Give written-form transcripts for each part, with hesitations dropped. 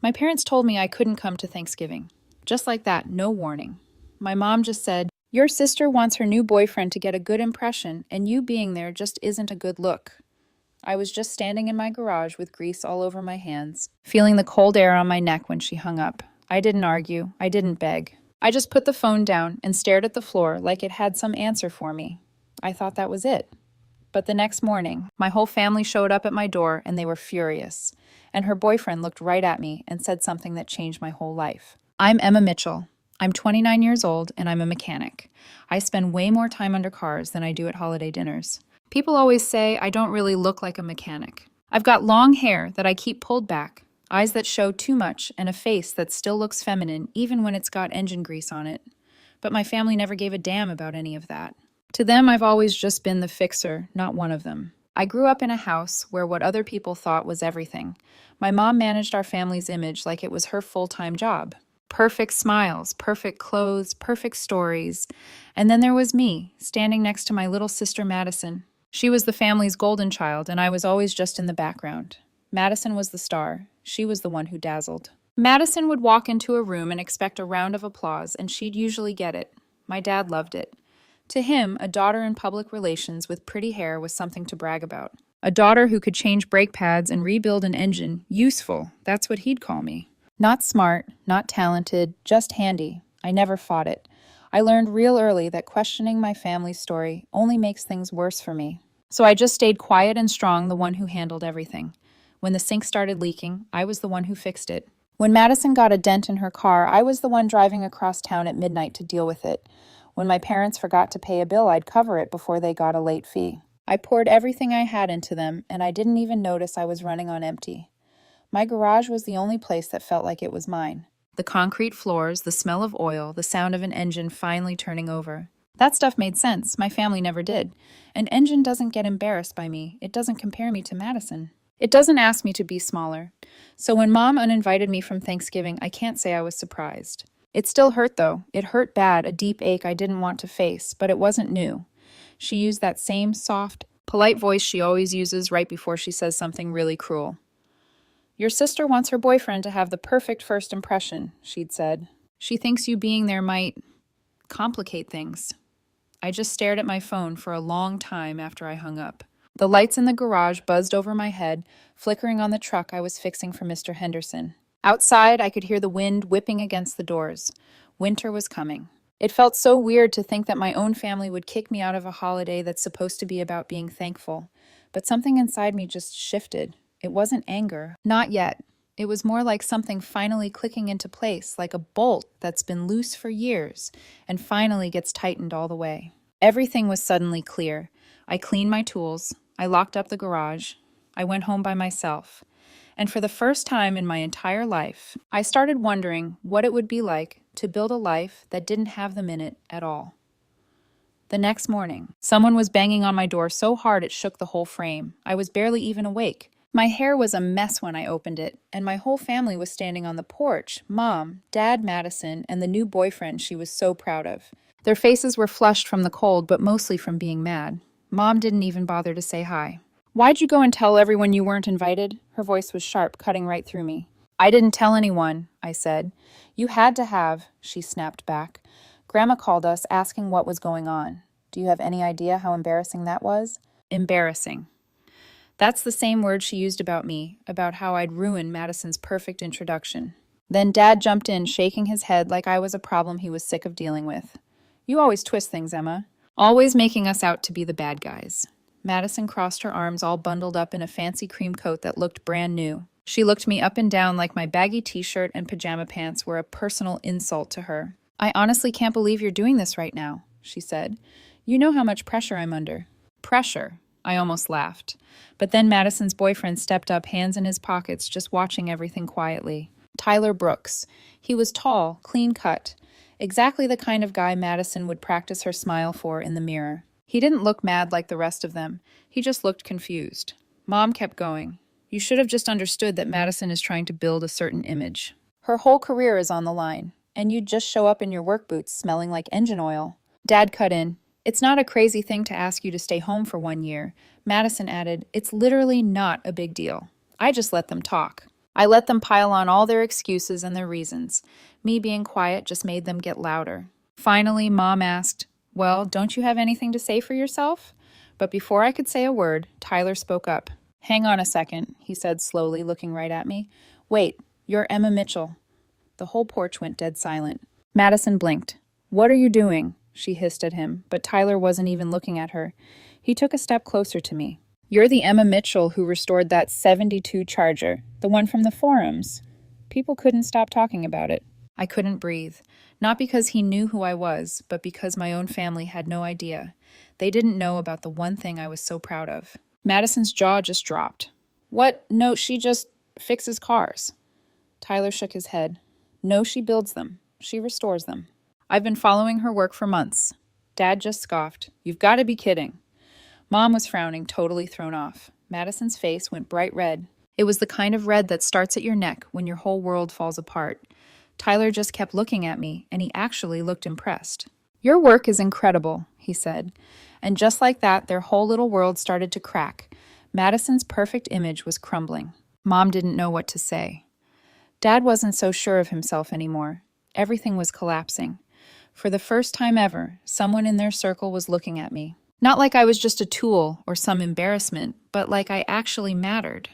My parents told me I couldn't come to Thanksgiving. Just like that, no warning. My mom just said, "Your sister wants her new boyfriend to get a good impression, and you being there just isn't a good look." I was just standing in my garage with grease all over my hands, feeling the cold air on my neck when she hung up. I didn't argue. I didn't beg. I just put the phone down and stared at the floor like it had some answer for me. I thought that was it. But the next morning, my whole family showed up at my door and they were furious. And her boyfriend looked right at me and said something that changed my whole life. "I'm Emma Mitchell. I'm 29 years old and I'm a mechanic. I spend way more time under cars than I do at holiday dinners. People always say I don't really look like a mechanic. I've got long hair that I keep pulled back, eyes that show too much, and a face that still looks feminine even when it's got engine grease on it. But my family never gave a damn about any of that. To them, I've always just been the fixer, not one of them. I grew up in a house where what other people thought was everything. My mom managed our family's image like it was her full-time job. Perfect smiles, perfect clothes, perfect stories. And then there was me, standing next to my little sister Madison. She was the family's golden child, and I was always just in the background. Madison was the star. She was the one who dazzled. Madison would walk into a room and expect a round of applause, and she'd usually get it. My dad loved it. To him, a daughter in public relations with pretty hair was something to brag about. A daughter who could change brake pads and rebuild an engine, useful, that's what he'd call me. Not smart, not talented, just handy. I never fought it. I learned real early that questioning my family's story only makes things worse for me. So I just stayed quiet and strong, the one who handled everything. When the sink started leaking, I was the one who fixed it. When Madison got a dent in her car, I was the one driving across town at midnight to deal with it. When my parents forgot to pay a bill, I'd cover it before they got a late fee. I poured everything I had into them, and I didn't even notice I was running on empty. My garage was the only place that felt like it was mine. The concrete floors, the smell of oil, the sound of an engine finally turning over. That stuff made sense. My family never did. An engine doesn't get embarrassed by me. It doesn't compare me to Madison. It doesn't ask me to be smaller. So when Mom uninvited me from Thanksgiving, I can't say I was surprised. It still hurt, though. It hurt bad, a deep ache I didn't want to face, but it wasn't new. She used that same soft, polite voice she always uses right before she says something really cruel. "Your sister wants her boyfriend to have the perfect first impression," she'd said. "She thinks you being there might complicate things." I just stared at my phone for a long time after I hung up. The lights in the garage buzzed over my head, flickering on the truck I was fixing for Mr. Henderson. Outside, I could hear the wind whipping against the doors. Winter was coming. It felt so weird to think that my own family would kick me out of a holiday that's supposed to be about being thankful. But something inside me just shifted. It wasn't anger. Not yet. It was more like something finally clicking into place, like a bolt that's been loose for years and finally gets tightened all the way. Everything was suddenly clear. I cleaned my tools. I locked up the garage. I went home by myself. And for the first time in my entire life, I started wondering what it would be like to build a life that didn't have them in it at all. The next morning, someone was banging on my door so hard it shook the whole frame. I was barely even awake. My hair was a mess when I opened it, and my whole family was standing on the porch: Mom, Dad, Madison, and the new boyfriend she was so proud of. Their faces were flushed from the cold, but mostly from being mad. Mom didn't even bother to say hi. "Why'd you go and tell everyone you weren't invited?" Her voice was sharp, cutting right through me. "I didn't tell anyone," I said. "You had to have," she snapped back. "Grandma called us asking what was going on. Do you have any idea how embarrassing that was?" Embarrassing. That's the same word she used about me, about how I'd ruined Madison's perfect introduction. Then Dad jumped in, shaking his head like I was a problem he was sick of dealing with. "You always twist things, Emma. Always making us out to be the bad guys." Madison crossed her arms, all bundled up in a fancy cream coat that looked brand new. She looked me up and down like my baggy t-shirt and pajama pants were a personal insult to her. "I honestly can't believe you're doing this right now," she said. "You know how much pressure I'm under." Pressure? I almost laughed. But then Madison's boyfriend stepped up, hands in his pockets, just watching everything quietly. Tyler Brooks. He was tall, clean-cut. Exactly the kind of guy Madison would practice her smile for in the mirror. He didn't look mad like the rest of them. He just looked confused. Mom kept going. "You should have just understood that Madison is trying to build a certain image. Her whole career is on the line, and you'd just show up in your work boots smelling like engine oil." Dad cut in. "It's not a crazy thing to ask you to stay home for 1 year." Madison added, "It's literally not a big deal. I just let them talk. I let them pile on all their excuses and their reasons. Me being quiet just made them get louder. Finally, Mom asked, "Well, don't you have anything to say for yourself?" But before I could say a word, Tyler spoke up. "Hang on a second," he said slowly, looking right at me. "Wait, you're Emma Mitchell." The whole porch went dead silent. Madison blinked. "What are you doing?" she hissed at him, but Tyler wasn't even looking at her. He took a step closer to me. "You're the Emma Mitchell who restored that '72 Charger, the one from the forums." People couldn't stop talking about it. I couldn't breathe. Not because he knew who I was, but because my own family had no idea. They didn't know about the one thing I was so proud of. Madison's jaw just dropped. "What? No, she just fixes cars." Tyler shook his head. "No, she builds them. She restores them. I've been following her work for months." Dad just scoffed. "You've got to be kidding." Mom was frowning, totally thrown off. Madison's face went bright red. It was the kind of red that starts at your neck when your whole world falls apart. Tyler just kept looking at me, and he actually looked impressed. "Your work is incredible," he said. And just like that, their whole little world started to crack. Madison's perfect image was crumbling. Mom didn't know what to say. Dad wasn't so sure of himself anymore. Everything was collapsing. For the first time ever, someone in their circle was looking at me. Not like I was just a tool or some embarrassment, but like I actually mattered.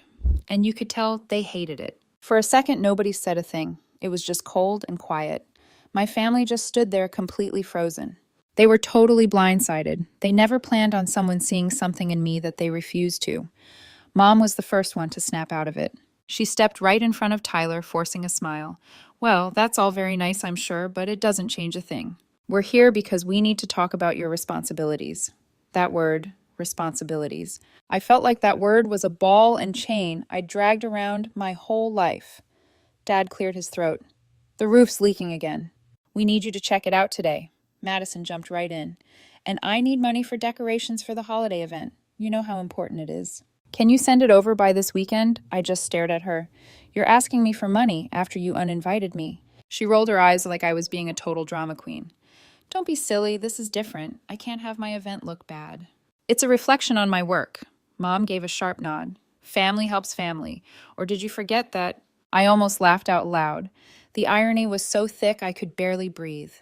And you could tell they hated it. For a second, nobody said a thing. It was just cold and quiet. My family just stood there completely frozen. They were totally blindsided. They never planned on someone seeing something in me that they refused to. Mom was the first one to snap out of it. She stepped right in front of Tyler, forcing a smile. "Well, that's all very nice, I'm sure, but it doesn't change a thing. We're here because we need to talk about your responsibilities." That word, responsibilities. I felt like that word was a ball and chain I'd dragged around my whole life. Dad cleared his throat. "The roof's leaking again. We need you to check it out today." Madison jumped right in. "And I need money for decorations for the holiday event. You know how important it is." "Can you send it over by this weekend?" I just stared at her. "You're asking me for money after you uninvited me." She rolled her eyes like I was being a total drama queen. "Don't be silly. This is different. I can't have my event look bad." "It's a reflection on my work." Mom gave a sharp nod. "Family helps family. Or did you forget that?" I almost laughed out loud. The irony was so thick I could barely breathe.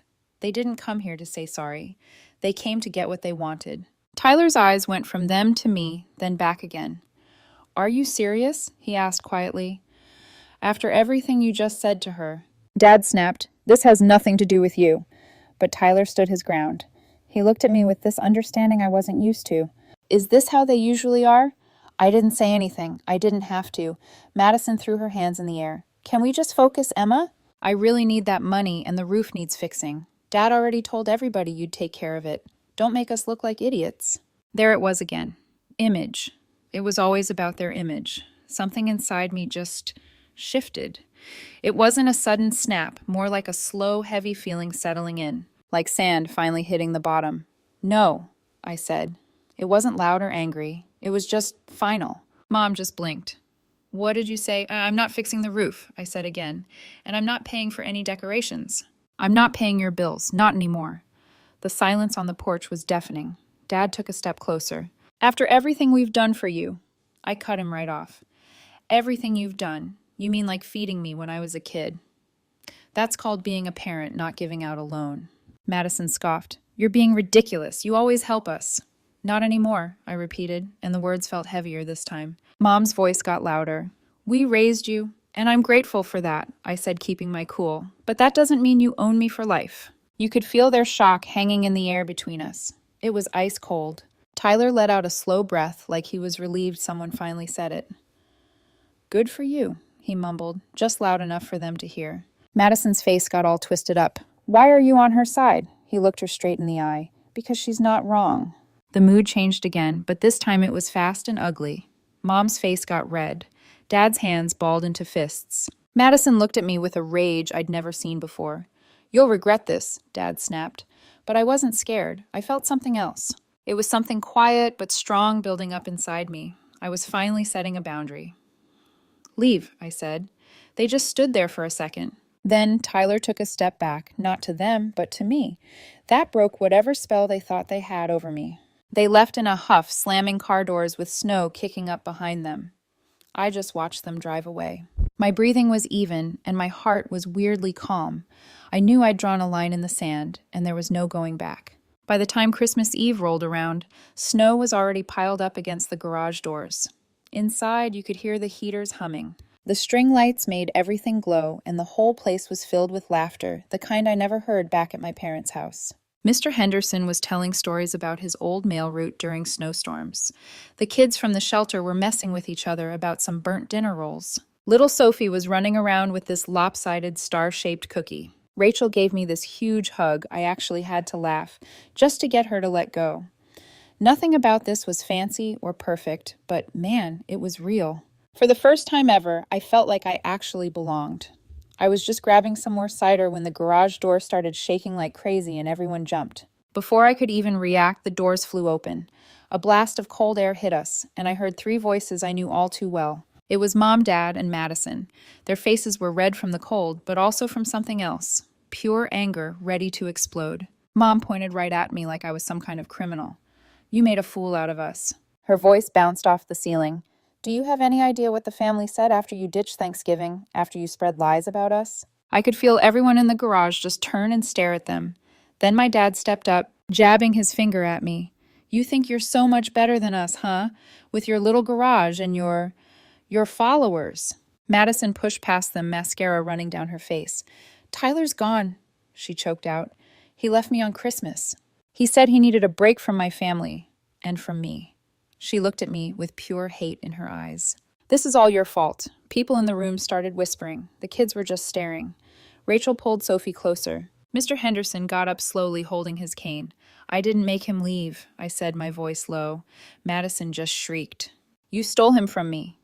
They didn't come here to say sorry. They came to get what they wanted. Tyler's eyes went from them to me, then back again. "Are you serious?" he asked quietly. "After everything you just said to her." Dad snapped, "This has nothing to do with you." But Tyler stood his ground. He looked at me with this understanding I wasn't used to. "Is this how they usually are?" I didn't say anything. I didn't have to. Madison threw her hands in the air. "Can we just focus, Emma? I really need that money, and the roof needs fixing. Dad already told everybody you'd take care of it. Don't make us look like idiots." There it was again. Image. It was always about their image. Something inside me just shifted. It wasn't a sudden snap, more like a slow, heavy feeling settling in, like sand finally hitting the bottom. "No," I said. It wasn't loud or angry. It was just final. Mom just blinked. "What did you say?" "I'm not fixing the roof," I said again. "And I'm not paying for any decorations. I'm not paying your bills, not anymore." The silence on the porch was deafening. Dad took a step closer. "After everything we've done for you." I cut him right off. "Everything you've done. You mean like feeding me when I was a kid. That's called being a parent, not giving out a loan." Madison scoffed. "You're being ridiculous. You always help us." "Not anymore," I repeated, and the words felt heavier this time. Mom's voice got louder. "We raised you, and I'm grateful for that," I said, keeping my cool. "But that doesn't mean you own me for life." You could feel their shock hanging in the air between us. It was ice cold. Tyler let out a slow breath like he was relieved someone finally said it. "Good for you," he mumbled, just loud enough for them to hear. Madison's face got all twisted up. "Why are you on her side?" He looked her straight in the eye. "Because she's not wrong." The mood changed again, but this time it was fast and ugly. Mom's face got red. Dad's hands balled into fists. Madison looked at me with a rage I'd never seen before. "You'll regret this," Dad snapped. But I wasn't scared. I felt something else. It was something quiet but strong building up inside me. I was finally setting a boundary. "Leave," I said. They just stood there for a second. Then Tyler took a step back, not to them, but to me. That broke whatever spell they thought they had over me. They left in a huff, slamming car doors with snow kicking up behind them. I just watched them drive away. My breathing was even, and my heart was weirdly calm. I knew I'd drawn a line in the sand, and there was no going back. By the time Christmas Eve rolled around, snow was already piled up against the garage doors. Inside, you could hear the heaters humming. The string lights made everything glow, and the whole place was filled with laughter, the kind I never heard back at my parents' house. Mr. Henderson was telling stories about his old mail route during snowstorms. The kids from the shelter were messing with each other about some burnt dinner rolls. Little Sophie was running around with this lopsided, star-shaped cookie. Rachel gave me this huge hug. I actually had to laugh, just to get her to let go. Nothing about this was fancy or perfect, but man, it was real. For the first time ever, I felt like I actually belonged. I was just grabbing some more cider when the garage door started shaking like crazy and everyone jumped. Before I could even react, the doors flew open. A blast of cold air hit us, and I heard three voices I knew all too well. It was Mom, Dad, and Madison. Their faces were red from the cold, but also from something else. Pure anger, ready to explode. Mom pointed right at me like I was some kind of criminal. "You made a fool out of us." Her voice bounced off the ceiling. "Do you have any idea what the family said after you ditched Thanksgiving, after you spread lies about us?" I could feel everyone in the garage just turn and stare at them. Then my dad stepped up, jabbing his finger at me. "You think you're so much better than us, huh? With your little garage and your followers." Madison pushed past them, mascara running down her face. "Tyler's gone," she choked out. "He left me on Christmas. He said he needed a break from my family and from me." She looked at me with pure hate in her eyes. "This is all your fault." People in the room started whispering. The kids were just staring. Rachel pulled Sophie closer. Mr. Henderson got up slowly, holding his cane. "I didn't make him leave," I said, my voice low. Madison just shrieked. "You stole him from me."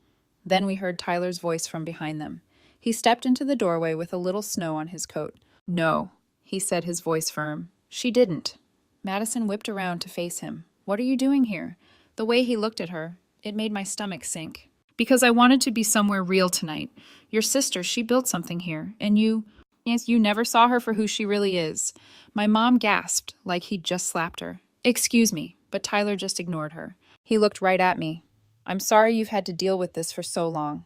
Then we heard Tyler's voice from behind them. He stepped into the doorway with a little snow on his coat. "No," he said, his voice firm. "She didn't." Madison whipped around to face him. "What are you doing here?" The way he looked at her, it made my stomach sink. "Because I wanted to be somewhere real tonight. Your sister, she built something here, and you never saw her for who she really is." My mom gasped, like he'd just slapped her. "Excuse me," but Tyler just ignored her. He looked right at me. "I'm sorry you've had to deal with this for so long."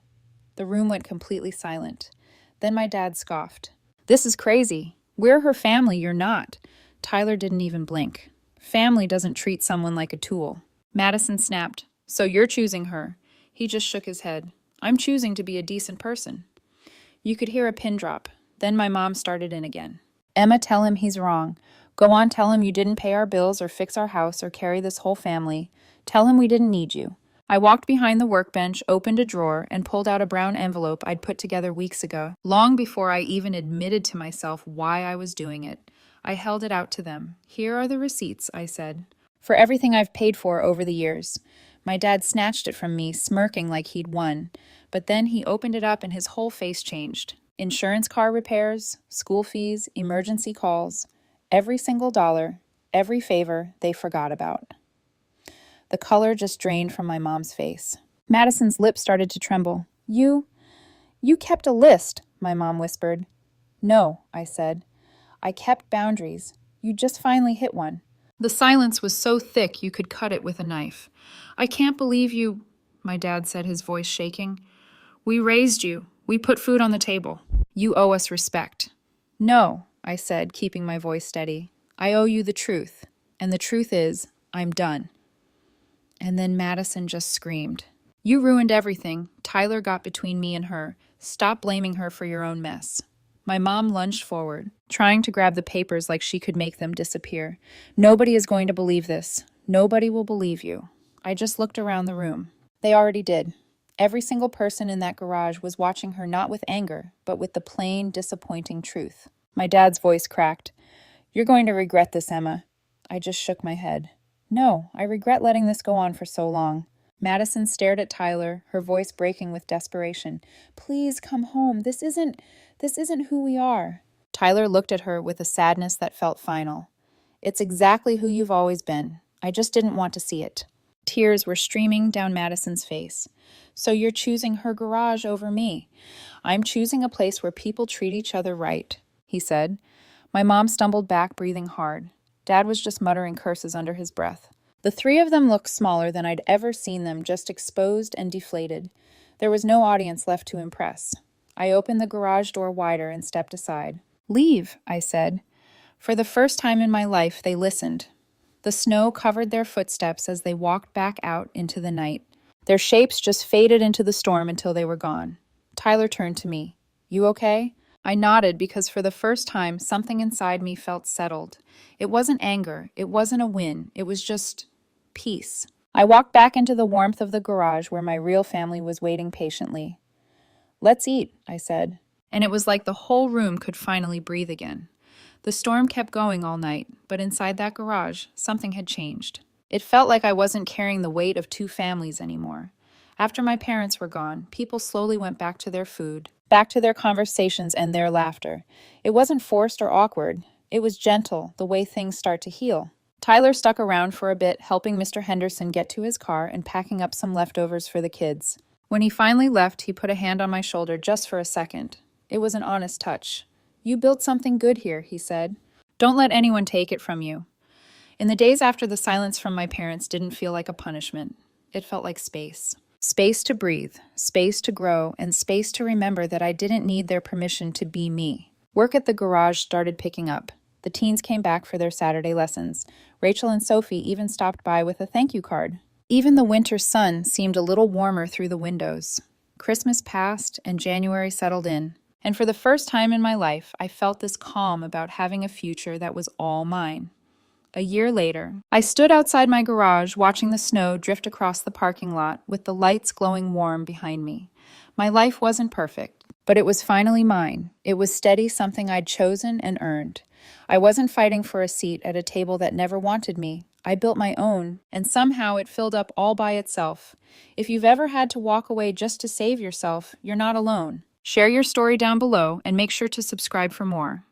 The room went completely silent. Then my dad scoffed. "This is crazy. We're her family, you're not." Tyler didn't even blink. "Family doesn't treat someone like a tool." Madison snapped. "So you're choosing her." He just shook his head. "I'm choosing to be a decent person." You could hear a pin drop. Then my mom started in again. "Emma, tell him he's wrong. Go on, tell him you didn't pay our bills or fix our house or carry this whole family. Tell him we didn't need you." I walked behind the workbench, opened a drawer, and pulled out a brown envelope I'd put together weeks ago, long before I even admitted to myself why I was doing it. I held it out to them. "Here are the receipts," I said, "for everything I've paid for over the years." My dad snatched it from me, smirking like he'd won. But then he opened it up and his whole face changed. Insurance car repairs, school fees, emergency calls, every single dollar, every favor they forgot about. The color just drained from my mom's face. Madison's lips started to tremble. You kept a list," my mom whispered. "No," I said. "I kept boundaries. You just finally hit one." The silence was so thick you could cut it with a knife. "I can't believe you," my dad said, his voice shaking. "We raised you. We put food on the table. You owe us respect." "No," I said, keeping my voice steady. "I owe you the truth. And the truth is, I'm done." And then Madison just screamed. "You ruined everything. Tyler got between me and her. Stop blaming her for your own mess." My mom lunged forward, trying to grab the papers like she could make them disappear. "Nobody is going to believe this. Nobody will believe you." I just looked around the room. They already did. Every single person in that garage was watching her not with anger, but with the plain, disappointing truth. My dad's voice cracked. "You're going to regret this, Emma." I just shook my head. "No, I regret letting this go on for so long." Madison stared at Tyler, her voice breaking with desperation. "Please come home. This isn't who we are." Tyler looked at her with a sadness that felt final. "It's exactly who you've always been. I just didn't want to see it." Tears were streaming down Madison's face. "So you're choosing her garage over me." "I'm choosing a place where people treat each other right," he said. My mom stumbled back, breathing hard. Dad was just muttering curses under his breath. The three of them looked smaller than I'd ever seen them, just exposed and deflated. There was no audience left to impress. I opened the garage door wider and stepped aside. "Leave," I said. For the first time in my life, they listened. The snow covered their footsteps as they walked back out into the night. Their shapes just faded into the storm until they were gone. Tyler turned to me. "You okay?" I nodded because for the first time, something inside me felt settled. It wasn't anger. It wasn't a win. It was just peace. I walked back into the warmth of the garage where my real family was waiting patiently. "Let's eat," I said. And it was like the whole room could finally breathe again. The storm kept going all night, but inside that garage, something had changed. It felt like I wasn't carrying the weight of two families anymore. After my parents were gone, people slowly went back to their food, back to their conversations and their laughter. It wasn't forced or awkward. It was gentle, the way things start to heal. Tyler stuck around for a bit, helping Mr. Henderson get to his car and packing up some leftovers for the kids. When he finally left, he put a hand on my shoulder just for a second. It was an honest touch. "You built something good here," he said. "Don't let anyone take it from you." In the days after, the silence from my parents didn't feel like a punishment. It felt like space. Space to breathe, space to grow, and space to remember that I didn't need their permission to be me. Work at the garage started picking up. The teens came back for their Saturday lessons. Rachel and Sophie even stopped by with a thank you card. Even the winter sun seemed a little warmer through the windows. Christmas passed and January settled in. And for the first time in my life, I felt this calm about having a future that was all mine. A year later, I stood outside my garage watching the snow drift across the parking lot with the lights glowing warm behind me. My life wasn't perfect, but it was finally mine. It was steady, something I'd chosen and earned. I wasn't fighting for a seat at a table that never wanted me. I built my own, and somehow it filled up all by itself. If you've ever had to walk away just to save yourself, you're not alone. Share your story down below and make sure to subscribe for more.